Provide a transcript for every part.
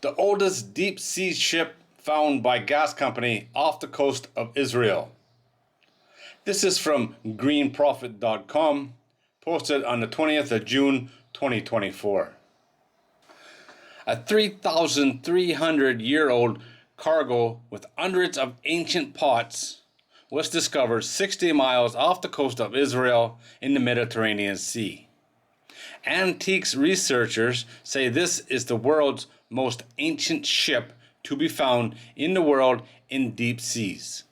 the oldest deep-sea ship found by gas company off the coast of Israel. This is from greenprofit.com, posted on the 20th of June 2024. A 3,300-year-old cargo with hundreds of ancient pots was discovered 60 miles off the coast of Israel in the Mediterranean Sea. Antiques researchers say this is the world's most ancient ship to be found in the world in deep seas,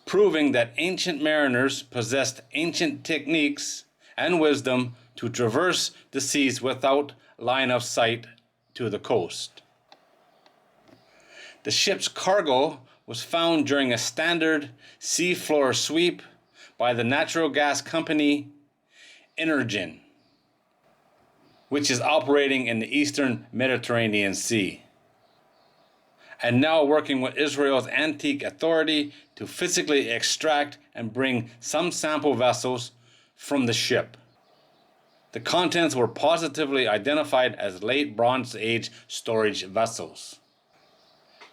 proving that ancient mariners possessed ancient techniques and wisdom to traverse the seas without line of sight to the coast. The ship's cargo was found during a standard seafloor sweep by the natural gas company Energen, which is operating in the eastern Mediterranean Sea, and now working with Israel's Antique Authority to physically extract and bring some sample vessels from the ship. The contents were positively identified as late Bronze Age storage vessels.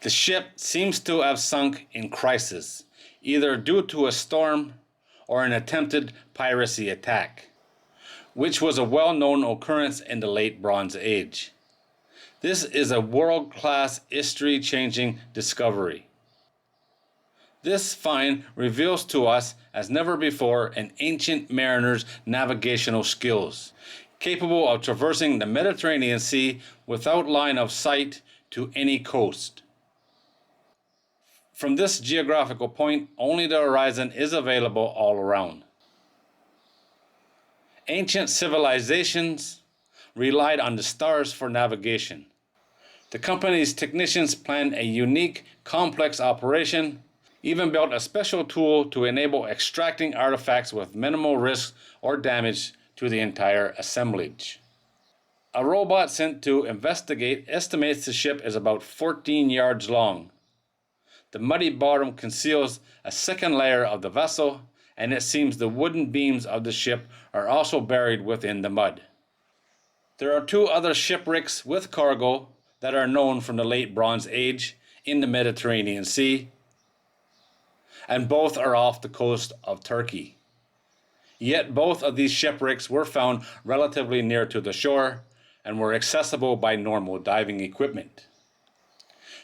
The ship seems to have sunk in crisis, either due to a storm or an attempted piracy attack, which was a well-known occurrence in the late Bronze Age. This is a world-class, history-changing discovery. This find reveals to us, as never before, an ancient mariner's navigational skills, capable of traversing the Mediterranean Sea without line of sight to any coast. From this geographical point, only the horizon is available all around. Ancient civilizations relied on the stars for navigation. The company's technicians planned a unique, complex operation, even built a special tool to enable extracting artifacts with minimal risk or damage to the entire assemblage. A robot sent to investigate estimates the ship is about 14 yards long. The muddy bottom conceals a second layer of the vessel, and it seems the wooden beams of the ship are also buried within the mud. There are two other shipwrecks with cargo that are known from the late Bronze Age in the Mediterranean Sea, and both are off the coast of Turkey. Yet both of these shipwrecks were found relatively near to the shore and were accessible by normal diving equipment.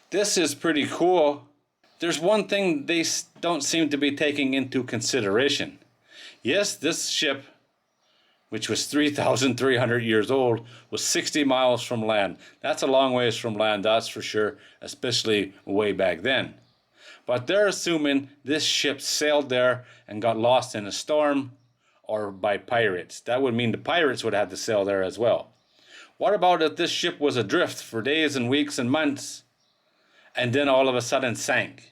This is pretty cool. There's one thing they don't seem to be taking into consideration. Yes, this ship, which was 3,300 years old, was 60 miles from land. That's a long ways from land, that's for sure, especially way back then. But they're assuming this ship sailed there and got lost in a storm or by pirates. That would mean the pirates would have to sail there as well. What about if this ship was adrift for days and weeks and months and then all of a sudden sank?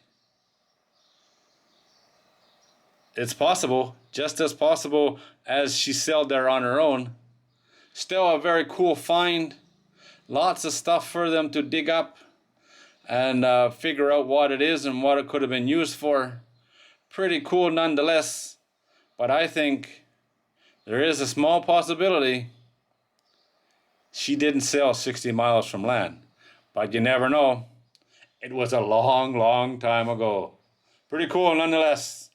It's possible, just as possible as she sailed there on her own. Still a very cool find. Lots of stuff for them to dig up and figure out what it is and what it could have been used for. Pretty cool nonetheless, but I think there is a small possibility she didn't sail 60 miles from land. But you never know. It was a long, long time ago. Pretty cool nonetheless.